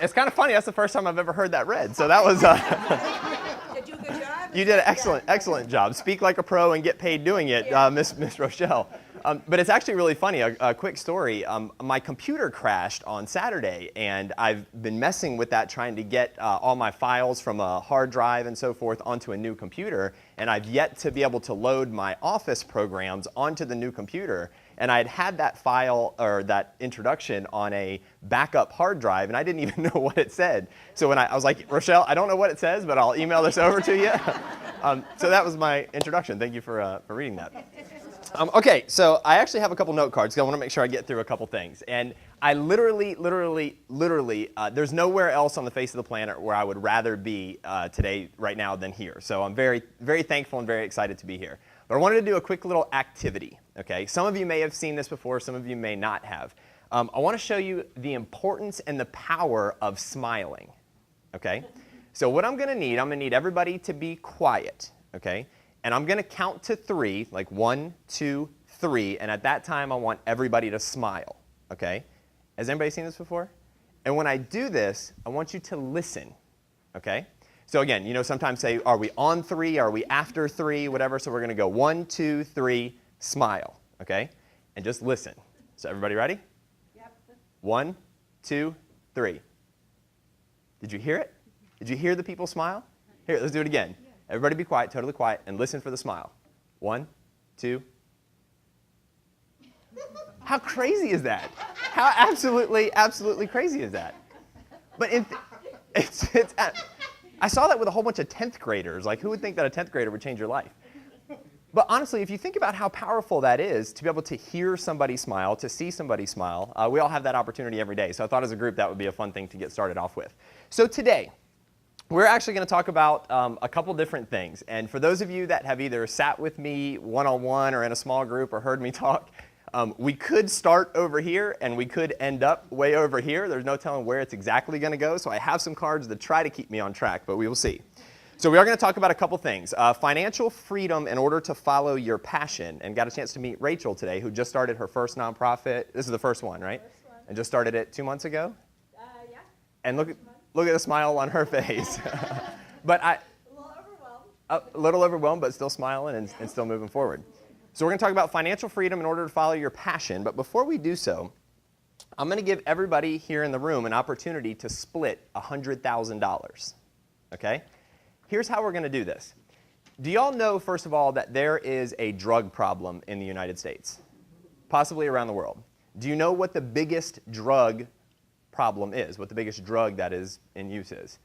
It's kind of funny. That's the first time I've ever heard that read. So that was... Did you do a good job? You did an excellent job. Speak like a pro and get paid doing it, Miss Rochelle. But it's actually really funny. A quick story. My computer crashed on Saturday, and I've been messing with that, trying to get all my files from a hard drive and so forth onto a new computer, and I've yet to be able to load my Office programs onto the new computer. And I'd had that file, or that introduction, on a backup hard drive, and I didn't even know what it said. So when I was like, Rochelle, I don't know what it says, but I'll email this over to you. So that was my introduction. Thank you for reading that. Okay, so I actually have a couple note cards because I want to make sure I get through a couple things. And I literally, there's nowhere else on the face of the planet where I would rather be today, right now, than here. So I'm very, very thankful and very excited to be here. But I wanted to do a quick little activity, okay? Some of you may have seen this before, some of you may not have. I want to show you the importance and the power of smiling, okay? So what I'm going to need everybody to be quiet, okay? And I'm going to count to 3, like 1, 2, 3, and at that time I want everybody to smile, okay? Has anybody seen this before? And when I do this, I want you to listen, okay? So again, you know, sometimes say, are we on 3, are we after 3, whatever, so we're going to go 1, 2, 3, smile, okay? And just listen. So everybody ready? Yep. 1, 2, 3. Did you hear it? Did you hear the people smile? Here, let's do it again. Everybody be quiet, totally quiet, and listen for the smile. 1, 2. How crazy is that? How absolutely crazy is that? But I saw that with a whole bunch of 10th graders. Like, who would think that a 10th grader would change your life? But honestly, if you think about how powerful that is, to be able to hear somebody smile, to see somebody smile, we all have that opportunity every day. So I thought as a group that would be a fun thing to get started off with. So today, we're actually going to talk about a couple different things. And for those of you that have either sat with me one-on-one or in a small group or heard me talk, we could start over here and we could end up way over here. There's no telling where it's exactly going to go. So I have some cards that try to keep me on track, but we will see. So we are going to talk about a couple things. Financial freedom in order to follow your passion. And got a chance to meet Rachel today, who just started her first nonprofit. This is the first one, right? First one. And just started it 2 months ago? Yeah. And look at the smile on her face. But A little overwhelmed. A little overwhelmed, but still smiling and still moving forward. So we're going to talk about financial freedom in order to follow your passion. But before we do so, I'm going to give everybody here in the room an opportunity to split $100,000. Okay? Here's how we're going to do this. Do y'all know, first of all, that there is a drug problem in the United States? Possibly around the world. Do you know what the biggest drug problem is? What the biggest drug that is in use is?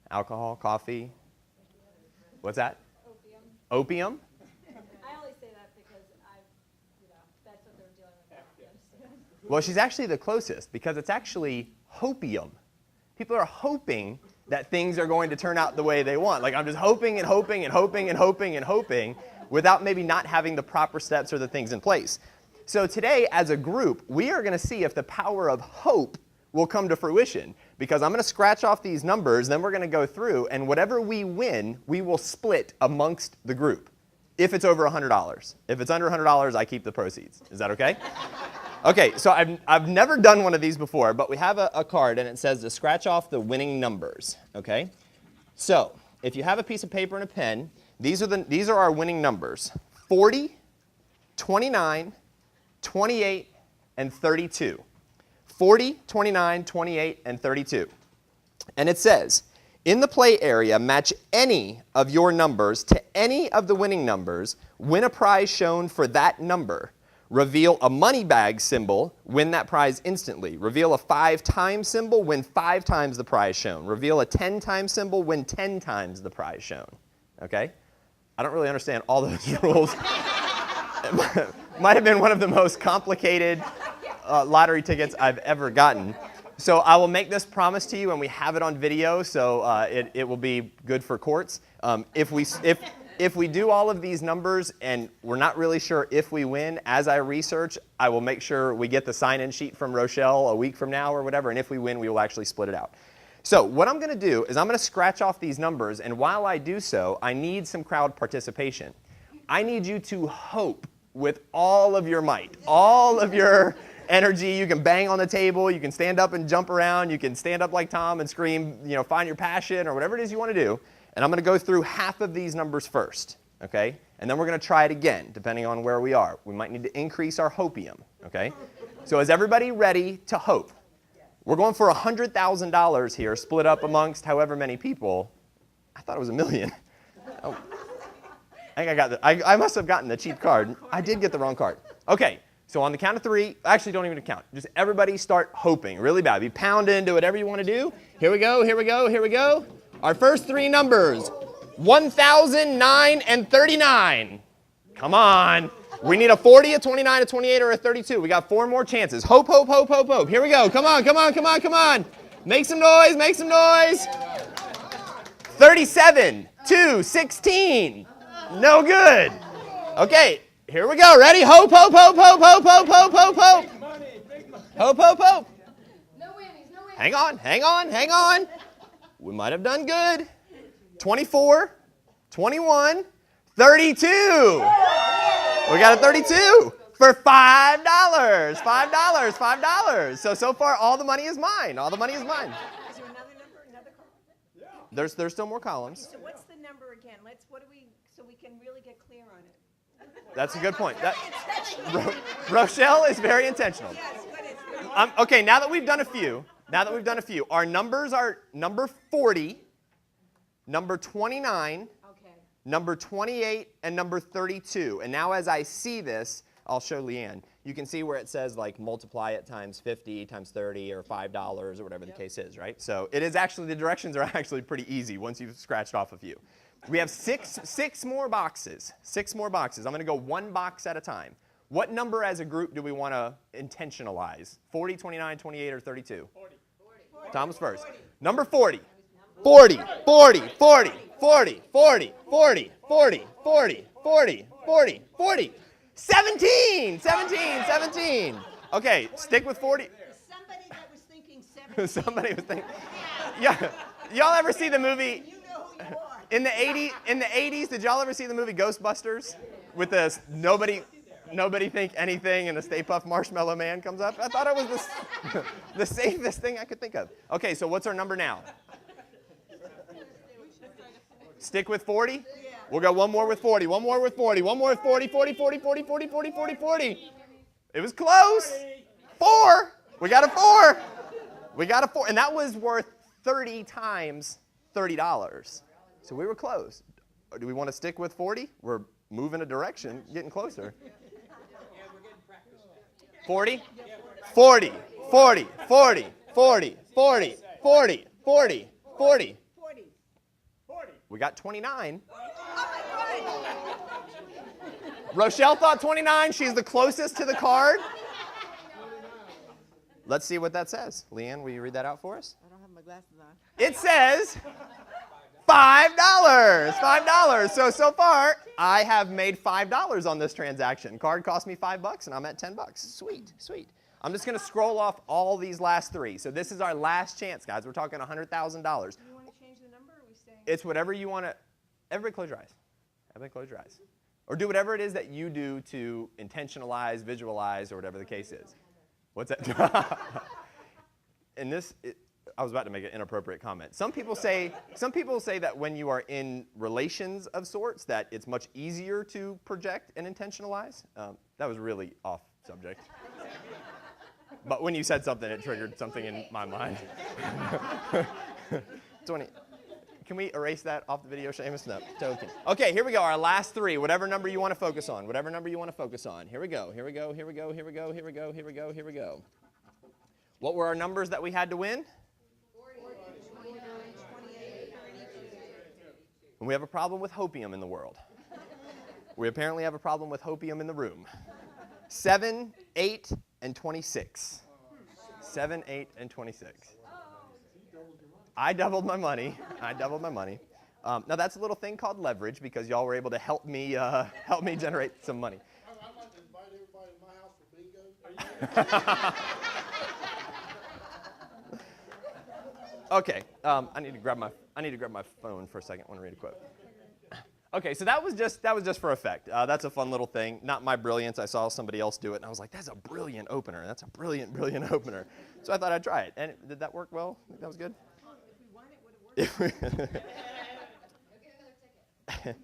Alcohol, coffee. What's that? Opium. Opium? I only say that because that's what they're dealing with. You understand? Well, she's actually the closest because it's actually hopium. People are hoping that things are going to turn out the way they want. Like, I'm just hoping and hoping and hoping and hoping and hoping without maybe not having the proper steps or the things in place. So today, as a group, we are going to see if the power of hope will come to fruition. Because I'm going to scratch off these numbers, then we're going to go through, and whatever we win, we will split amongst the group. If it's over $100. If it's under $100, I keep the proceeds. Is that okay? Okay, so I've never done one of these before, but we have a card, and it says to scratch off the winning numbers, okay? So if you have a piece of paper and a pen, these are our winning numbers: 40, 29, 28, and 32. 40, 29, 28, and 32. And it says, in the play area, match any of your numbers to any of the winning numbers, win a prize shown for that number. Reveal a money bag symbol, win that prize instantly. Reveal a 5 times symbol, win 5 times the prize shown. Reveal a 10 times symbol, win 10 times the prize shown. Okay? I don't really understand all those rules. Might have been one of the most complicated lottery tickets I've ever gotten. So I will make this promise to you, and we have it on video, so it will be good for courts. If we do all of these numbers and we're not really sure if we win, as I research, I will make sure we get the sign-in sheet from Rochelle a week from now or whatever, and if we win, we will actually split it out. So what I'm going to do is I'm going to scratch off these numbers, and while I do so, I need some crowd participation. I need you to hope with all of your might, all of your energy. You can bang on the table. You can stand up and jump around. You can stand up like Tom and scream, find your passion or whatever it is you want to do. And I'm going to go through half of these numbers first, okay? And then we're going to try it again, depending on where we are. We might need to increase our hopium, okay? So is everybody ready to hope? We're going for $100,000 here, split up amongst however many people. I thought it was $1 million. Oh. I must have gotten the cheap card. I did get the wrong card. Okay, so on the count of 3, actually don't even count. Just everybody start hoping really bad. Be pound into whatever you want to do. Here we go, here we go, here we go. Our first 3 numbers, 1,009 and 39. Come on. We need a 40, a 29, a 28, or a 32. We got 4 more chances. Hope, hope, hope, hope, hope. Here we go. Come on, come on, come on, come on. Make some noise, make some noise. 37, 2, 16. No good. Okay, here we go. Ready? Hope, hope, hope, hope, hope, hope, hope, hope, hope. Hope, hope, hope. No whammies, no whammies. Hang on, hang on, hang on. We might have done good. 24, 21, 32. We got a 32 for $5. $5, $5. So far, all the money is mine. All the money is mine. Is there another number, another column? Yeah. There's still more columns. So what's the number again? So we can really get clear on it. That's a good point. Rochelle is very intentional. Yes, what is it? Okay, now that we've done a few, our numbers are number 40, number 29, Okay. number 28, and number 32. And now as I see this, I'll show Leanne. You can see where it says like multiply it times 50 times 30 or $5 or whatever the case is, right? So it is actually, the directions are actually pretty easy once you've scratched off a few. We have six more boxes. 6 more boxes. I'm going to go 1 box at a time. What number as a group do we want to intentionalize? 40, 29, 28, or 32? 40. Thomas first. 40. Number 40. 40, 40, 40, 40, 40, 40, 40, 40, 40, 40, 40. 17, 17, 17. Okay, stick with 40. Somebody that was thinking 70. Somebody was thinking. Yeah. Y'all ever see the movie? You know who you are. In the 80s, did y'all ever see the movie Ghostbusters? With the nobody think anything and the Stay Puft Marshmallow Man comes up? I thought it was the safest thing I could think of. Okay, so what's our number now? Stick with 40? We'll go one more with 40, one more with 40, one more with 40, 40, 40, 40, 40, 40, 40, 40. It was close. 4. We got a 4. We got a 4. And that was worth 30 times $30. So we were close. Do we want to stick with 40? We're moving a direction, getting closer. 40? 40, 40, 40, 40, 40, 40, 40, 40. 40. We got 29. Oh my God. Rochelle thought 29. She's the closest to the card. Let's see what that says. Leanne, will you read that out for us? I don't have my glasses on. It says $5. $5. So far, I have made $5 on this transaction. Card cost me $5, and I'm at $10. Sweet, sweet. I'm just going to scroll off all these last 3. So this is our last chance, guys. We're talking $100,000. Do you want to change the number, or are we staying? It's whatever you want to. Everybody close your eyes. Everybody close your eyes. Or do whatever it is that you do to intentionalize, visualize, or whatever the case is. What's that? And this, I was about to make an inappropriate comment. Some people say that when you are in relations of sorts, that it's much easier to project and intentionalize. That was really off subject. But when you said something, it triggered something in my mind. 20. Can we erase that off the video, Seamus? No, totally. Okay, here we go. Our last 3. Whatever number you want to focus on. Whatever number you want to focus on. Here we go. Here we go. Here we go. Here we go. Here we go. Here we go. Here we go. What were our numbers that we had to win? 40, 29, 28, 32. And we have a problem with hopium in the world. We apparently have a problem with hopium in the room. 7, 8, and 26. 7, 8, and 26. I doubled my money. Now that's a little thing called leverage because y'all were able to help me generate some money. I'd like to invite everybody to my house for bingo. Okay, I need to grab my phone for a second. I want to read a quote. Okay, so that was just for effect. That's a fun little thing. Not my brilliance. I saw somebody else do it, and I was like, that's a brilliant opener. That's a brilliant, brilliant opener. So I thought I'd try it. And did that work well? That was good? If we won, it would have worked.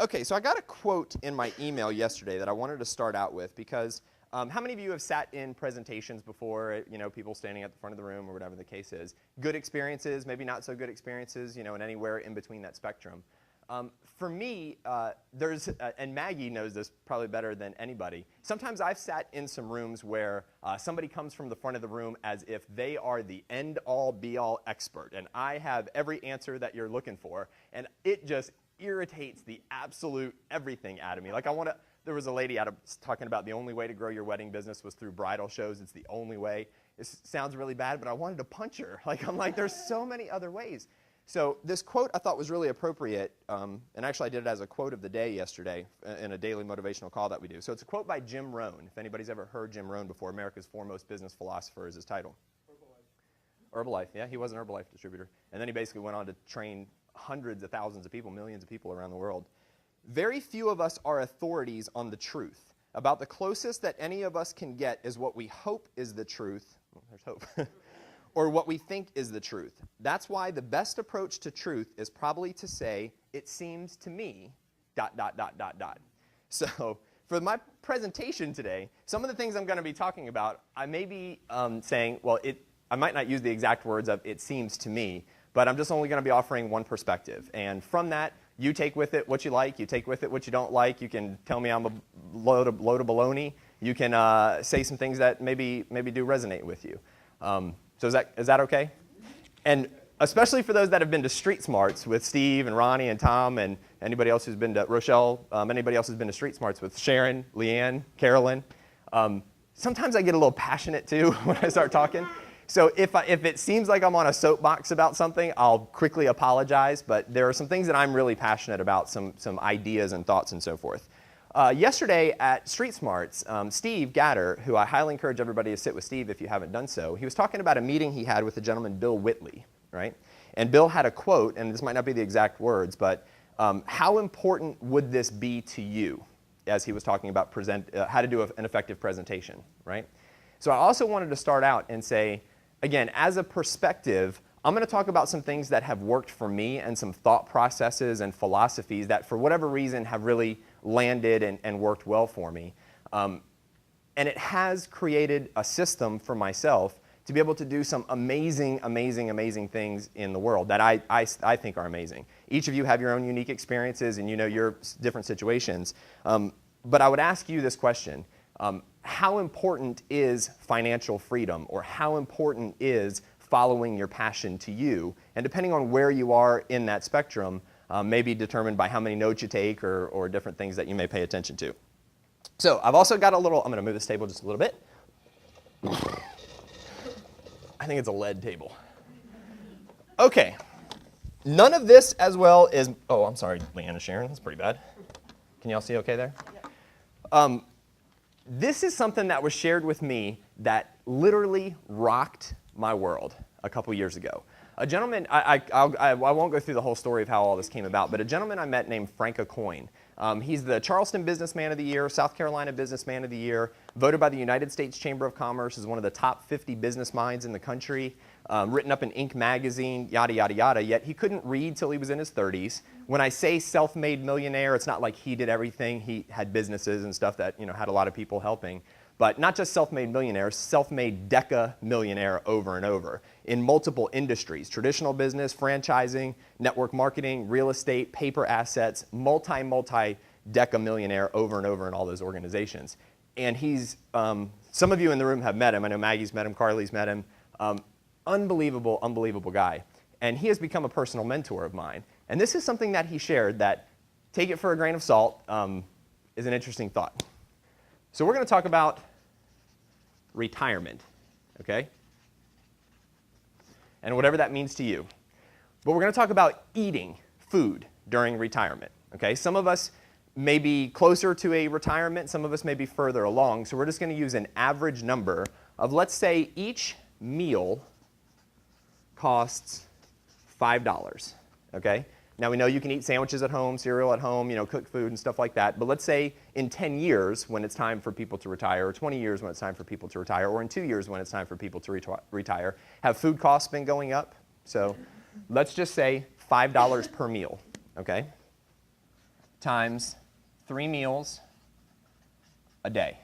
Okay, so I got a quote in my email yesterday that I wanted to start out with because how many of you have sat in presentations before, people standing at the front of the room or whatever the case is? Good experiences, maybe not so good experiences, and anywhere in between that spectrum. For me, and Maggie knows this probably better than anybody, sometimes I've sat in some rooms where somebody comes from the front of the room as if they are the end-all, be-all expert, and I have every answer that you're looking for, and it just irritates the absolute everything out of me. Like there was a lady talking about the only way to grow your wedding business was through bridal shows. It's the only way. It sounds really bad, but I wanted to punch her. I'm like, there's so many other ways. So this quote I thought was really appropriate, and actually I did it as a quote of the day yesterday in a daily motivational call that we do. So it's a quote by Jim Rohn. If anybody's ever heard Jim Rohn before, America's foremost business philosopher is his title. Herbalife, yeah, he was an Herbalife distributor. And then he basically went on to train hundreds of thousands of people, millions of people around the world. Very few of us are authorities on the truth. About the closest that any of us can get is what we hope is the truth. Well, there's hope. Or what we think is the truth. That's why the best approach to truth is probably to say, it seems to me, ... So for my presentation today, some of the things I'm going to be talking about, I may be saying, well, I might not use the exact words of it seems to me, but I'm just only going to be offering one perspective. And from that, you take with it what you like, you take with it what you don't like. You can tell me I'm a load of baloney. You can say some things that maybe do resonate with you. So is that okay? And especially for those that have been to Street Smarts with Steve and Ronnie and Tom and anybody else who's been to Rochelle, anybody else who's been to Street Smarts with Sharon, Leanne, Carolyn. Sometimes I get a little passionate too when I start talking. So if it seems like I'm on a soapbox about something, I'll quickly apologize, but there are some things that I'm really passionate about, some ideas and thoughts and so forth. Yesterday at Street Smarts, Steve Gatter, who I highly encourage everybody to sit with Steve if you haven't done so, he was talking about a meeting he had with the gentleman Bill Whitley, right? And Bill had a quote, and this might not be the exact words, but how important would this be to you, as he was talking about how to do an effective presentation, right? So I also wanted to start out and say, again, as a perspective, I'm going to talk about some things that have worked for me and some thought processes and philosophies that for whatever reason have really landed and worked well for me. And it has created a system for myself to be able to do some amazing, amazing, amazing things in the world that I think are amazing. Each of you have your own unique experiences and you know your different situations. But I would ask you this question. How important is financial freedom, or how important is following your passion to you? And depending on where you are in that spectrum, may be determined by how many notes you take or different things that you may pay attention to. So I've also got I'm going to move this table just a little bit. I think it's a lead table. Okay. None of this as well is, oh, I'm sorry, Leanne and Sharon, that's pretty bad. Can y'all see okay there? Yep. This is something that was shared with me that literally rocked my world a couple years ago. A gentleman, I won't go through the whole story of how all this came about, but a gentleman I met named Frank Acoin. He's the Charleston Businessman of the Year, South Carolina Businessman of the Year, voted by the United States Chamber of Commerce as one of the top 50 business minds in the country, written up in Inc. magazine, yada, yada, yada, yet he couldn't read till he was in his 30s. When I say self-made millionaire, it's not like he did everything. He had businesses and stuff that had a lot of people helping. But not just self-made millionaire, self-made deca-millionaire over and over in multiple industries, traditional business, franchising, network marketing, real estate, paper assets, multi-deca-millionaire over and over in all those organizations. And he's, some of you in the room have met him. I know Maggie's met him, Carly's met him. Unbelievable, unbelievable guy. And he has become a personal mentor of mine. And this is something that he shared that, take it for a grain of salt, is an interesting thought. So we're going to talk about retirement, okay? And whatever that means to you. But we're going to talk about eating food during retirement, okay? Some of us may be closer to a retirement, some of us may be further along, so we're just going to use an average number of, let's say, each meal costs $5, okay? Now we know you can eat sandwiches at home, cereal at home, cook food and stuff like that. But let's say in 10 years when it's time for people to retire, or 20 years when it's time for people to retire, or in 2 years when it's time for people to retire, have food costs been going up? So let's just say $5 per meal, okay? Times 3 meals a day,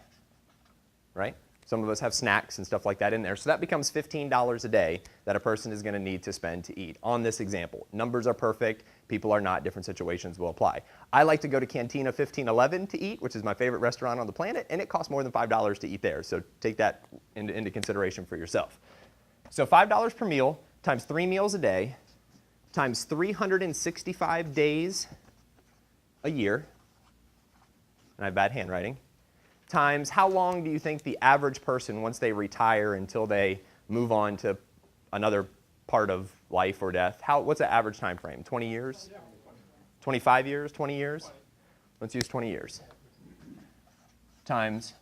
right? Some of us have snacks and stuff like that in there. So that becomes $15 a day that a person is going to need to spend to eat on this example. Numbers are perfect. People are not. Different situations will apply. I like to go to Cantina 1511 to eat, which is my favorite restaurant on the planet, and it costs more than $5 to eat there. So take that into consideration for yourself. So $5 per meal times 3 meals a day times 365 days a year, and I have bad handwriting, times how long do you think the average person, once they retire until they move on to another part of life or death, what's the average time frame? 20 years? 25 years? 20 years? Let's use 20 years. Times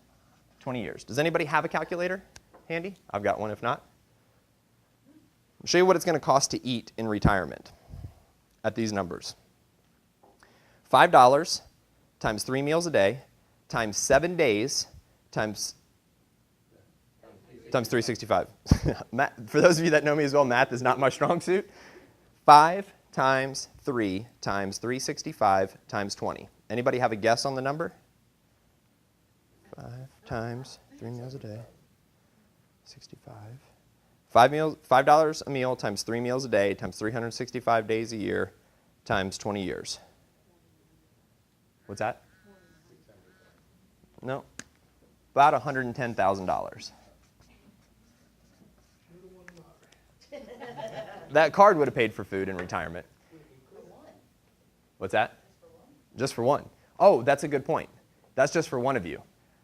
20 years. Does anybody have a calculator handy? I've got one if not. I'll show you what it's going to cost to eat in retirement at these numbers. $5 times 3 meals a day times 7 days times 365. For those of you that know me as well, math is not my strong suit. 5 times 3 times 365 times 20. Anybody have a guess on the number? 5 times 3 meals a day, 65. $5 a meal times 3 meals a day times 365 days a year times 20 years. What's that? No, about $110,000. That card would have paid for food in retirement. What's that? Just for one. Oh, that's a good point. That's just for one of you.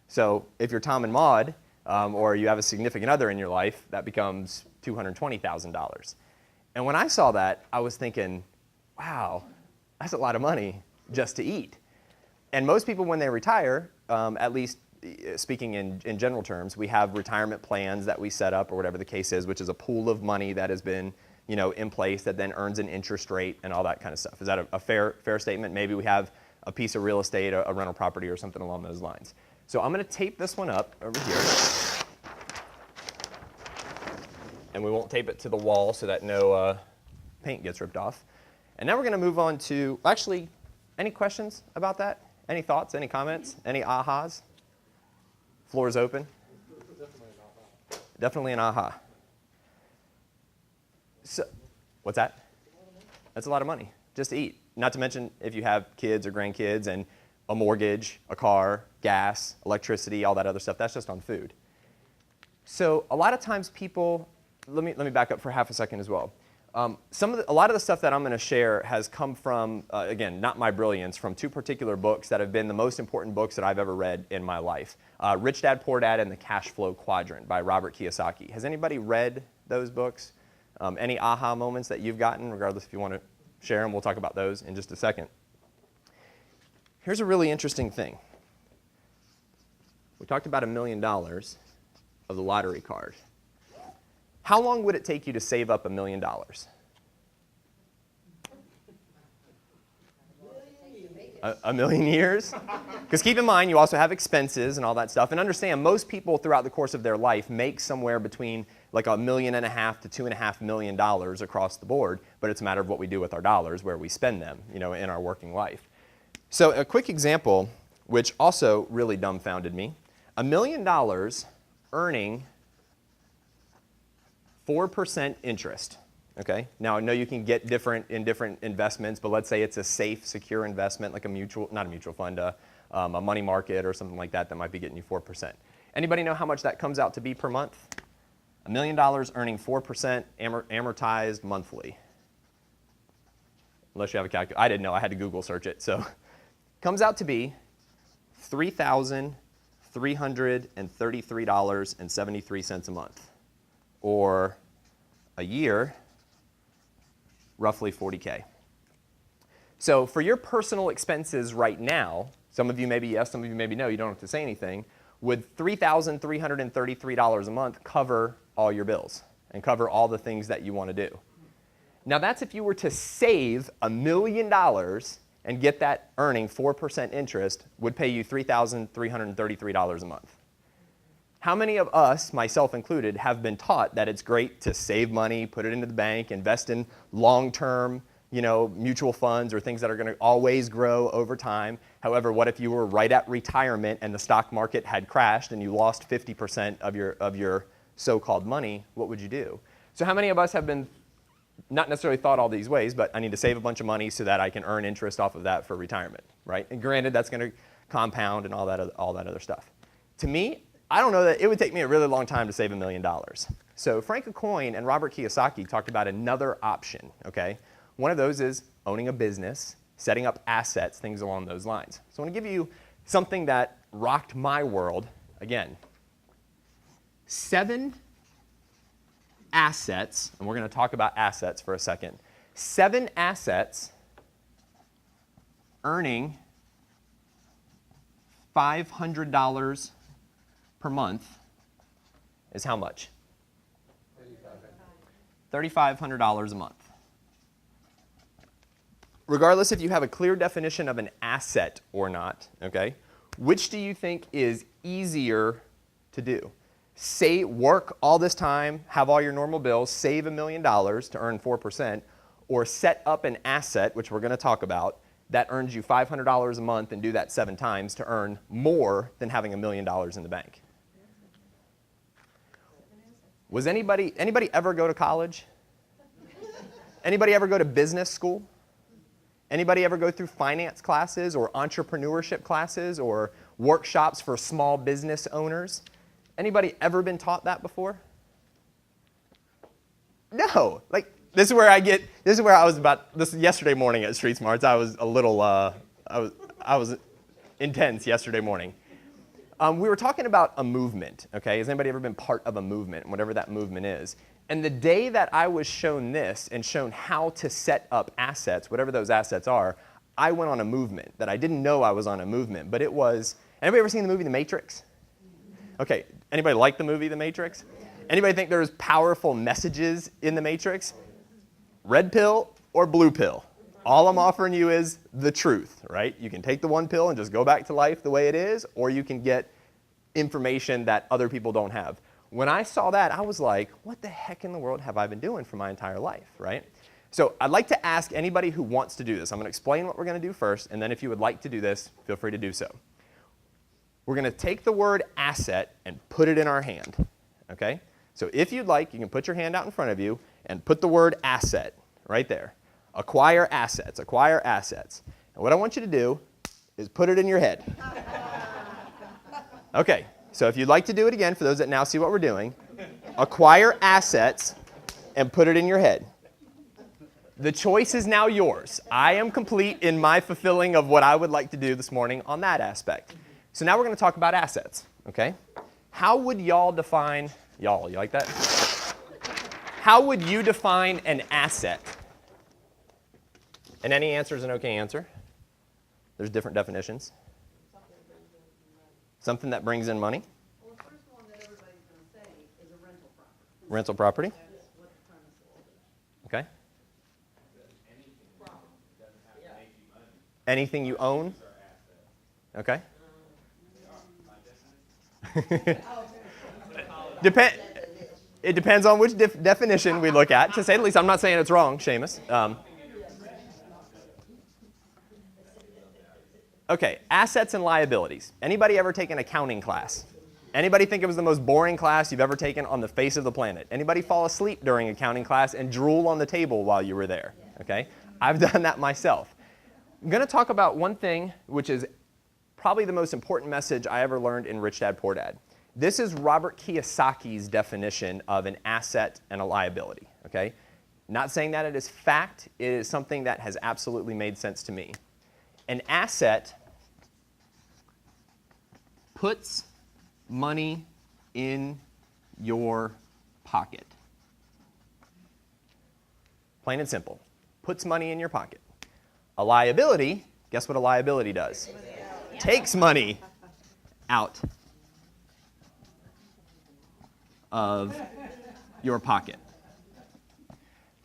So if you're Tom and Maud, or you have a significant other in your life, that becomes $220,000. And when I saw that, I was thinking, wow, that's a lot of money just to eat. And most people, when they retire, at least speaking in general terms, we have retirement plans that we set up, or whatever the case is, which is a pool of money that has been in place that then earns an interest rate and all that kind of stuff. Is that a fair statement? Maybe we have a piece of real estate, a rental property, or something along those lines. So I'm going to tape this one up over here. And we won't tape it to the wall so that no paint gets ripped off. And now we're going to move on to, actually, any questions about that? Any thoughts, any comments, any ahas? Floor is open. Definitely an aha. So, what's that? That's a lot of money just to eat. Not to mention if you have kids or grandkids and a mortgage, a car, gas, electricity, all that other stuff. That's just on food. So a lot of times people, let me back up for half a second as well. A lot of the stuff that I'm going to share has come from, again, not my brilliance, from 2 particular books that have been the most important books that I've ever read in my life. Rich Dad, Poor Dad, and The Cash Flow Quadrant by Robert Kiyosaki. Has anybody read those books? Any aha moments that you've gotten, regardless if you want to share them? We'll talk about those in just a second. Here's a really interesting thing. We talked about $1 million of the lottery card. How long would it take you to save up $1 million? A million years? Because keep in mind, you also have expenses and all that stuff. And understand, most people throughout the course of their life make somewhere between like $1.5 million to $2.5 million across the board. But it's a matter of what we do with our dollars, where we spend them, in our working life. So a quick example, which also really dumbfounded me. $1 million earning 4% interest, okay? Now, I know you can get different investments, but let's say it's a safe, secure investment, like not a mutual fund, a money market or something like that might be getting you 4%. Anybody know how much that comes out to be per month? $1 million earning 4% amortized monthly. Unless you have a calculator. I didn't know. I had to Google search it. So comes out to be $3,333.73 a month. Or a year, roughly 40K. So for your personal expenses right now, some of you maybe yes, some of you maybe no, you don't have to say anything, would $3,333 a month cover all your bills and cover all the things that you want to do? Now that's if you were to save $1 million and get that earning 4% interest would pay you $3,333 a month. How many of us, myself included, have been taught that it's great to save money, put it into the bank, invest in long-term, mutual funds or things that are going to always grow over time? However, what if you were right at retirement and the stock market had crashed and you lost 50% of your so-called money? What would you do? So how many of us have been not necessarily thought all these ways, but I need to save a bunch of money so that I can earn interest off of that for retirement, right? And granted, that's going to compound and all that other stuff. To me, I don't know that it would take me a really long time to save $1 million. So Frank Coyne and Robert Kiyosaki talked about another option, okay? One of those is owning a business, setting up assets, things along those lines. So I want to give you something that rocked my world. Again, 7 assets, and we're going to talk about assets for a second. 7 assets earning $500 per month is how much? $3,500 a month. Regardless if you have a clear definition of an asset or not, okay, which do you think is easier to do? Work all this time, have all your normal bills, save $1 million to earn 4%, or set up an asset, which we're going to talk about, that earns you $500 a month and do that 7 times to earn more than having $1 million in the bank. Was anybody ever go to college? Anybody ever go to business school? Anybody ever go through finance classes or entrepreneurship classes or workshops for small business owners? Anybody ever been taught that before? No. This is where I was yesterday morning at Street Smarts. I was a little, I was intense yesterday morning. We were talking about a movement, okay? Has anybody ever been part of a movement, whatever that movement is? And the day that I was shown this and shown how to set up assets, whatever those assets are, I went on a movement that I didn't know I was on a movement, but it was, anybody ever seen the movie The Matrix? Okay, anybody like the movie The Matrix? Anybody think there's powerful messages in The Matrix? Red pill or blue pill? All I'm offering you is the truth, right? You can take the one pill and just go back to life the way it is, or you can get information that other people don't have. When I saw that, I was like, what the heck in the world have I been doing for my entire life, right? So I'd like to ask anybody who wants to do this. I'm going to explain what we're going to do first, and then if you would like to do this, feel free to do so. We're going to take the word asset and put it in our hand, okay? So if you'd like, you can put your hand out in front of you and put the word asset right there. Acquire assets, acquire assets. And what I want you to do is put it in your head. Okay, so if you'd like to do it again, for those that now see what we're doing, acquire assets and put it in your head. The choice is now yours. I am complete in my fulfilling of what I would like to do this morning on that aspect. So now we're going to talk about assets, okay? How would y'all define, you like that? How would you define an asset? And any answer is an okay answer. There's different definitions. Something that brings in money. Well, the first one that everybody's going to say is a rental property. Rental property. That's what the premise is. Okay. Anything you own? Okay. It depends on which definition we look at. To say the least, I'm not saying it's wrong, Seamus. Okay, assets and liabilities. Anybody ever take an accounting class? Anybody think it was the most boring class you've ever taken on the face of the planet? Anybody fall asleep during accounting class and drool on the table while you were there? Okay, I've done that myself. I'm going to talk about one thing, which is probably the most important message I ever learned in Rich Dad, Poor Dad. This is Robert Kiyosaki's definition of an asset and a liability. Okay, not saying that it is fact. It is something that has absolutely made sense to me. An asset puts money in your pocket. Plain and simple. Puts money in your pocket. A liability, guess what a liability does? Takes money out of your pocket.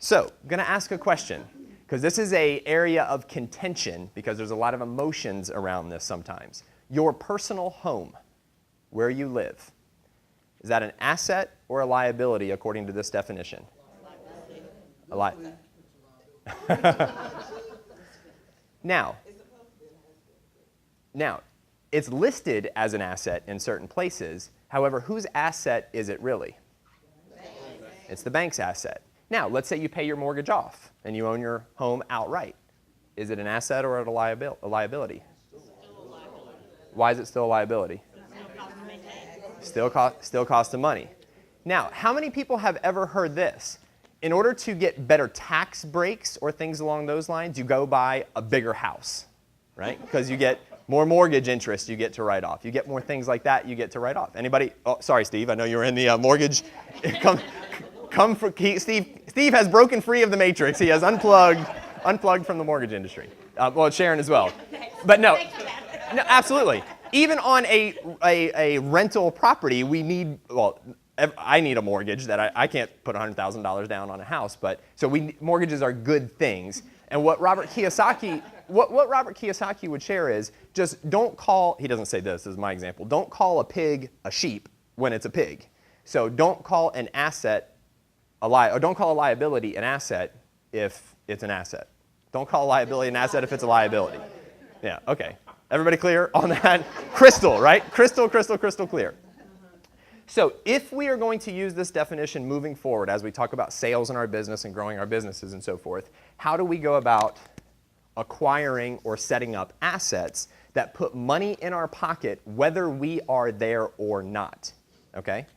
So, I'm going to ask a question, because this is an area of contention, because there's a lot of emotions around this sometimes. Your personal home, where you live, is that an asset or a liability according to this definition? A liability. Now, it's listed as an asset in certain places. However, whose asset is it really? It's the bank's asset. Now, let's say you pay your mortgage off and you own your home outright. Is it an asset or a liability? Why is it still a liability? Still costs them money. Now, how many people have ever heard this? In order to get better tax breaks or things along those lines, you go buy a bigger house, right? Because you get more mortgage interest you get to write off. You get more things like that you get to write off. Anybody? Oh, sorry, Steve. I know you were in the mortgage. Steve has broken free of the matrix. He has unplugged from the mortgage industry. Well, Sharon as well. But no, absolutely. Even on a rental property, we need, well, I need a mortgage that I can't put $100,000 down on a house. But so mortgages are good things. And what Robert Kiyosaki would share is just don't call, he doesn't say this is my example, don't call a pig a sheep when it's a pig. So don't call an asset or don't call a liability an asset if it's an asset. Don't call a liability an asset if it's a liability. Yeah, okay. Everybody clear on that? Crystal, right? Crystal clear. So if we are going to use this definition moving forward as we talk about sales in our business and growing our businesses and so forth, how do we go about acquiring or setting up assets that put money in our pocket whether we are there or not? Okay?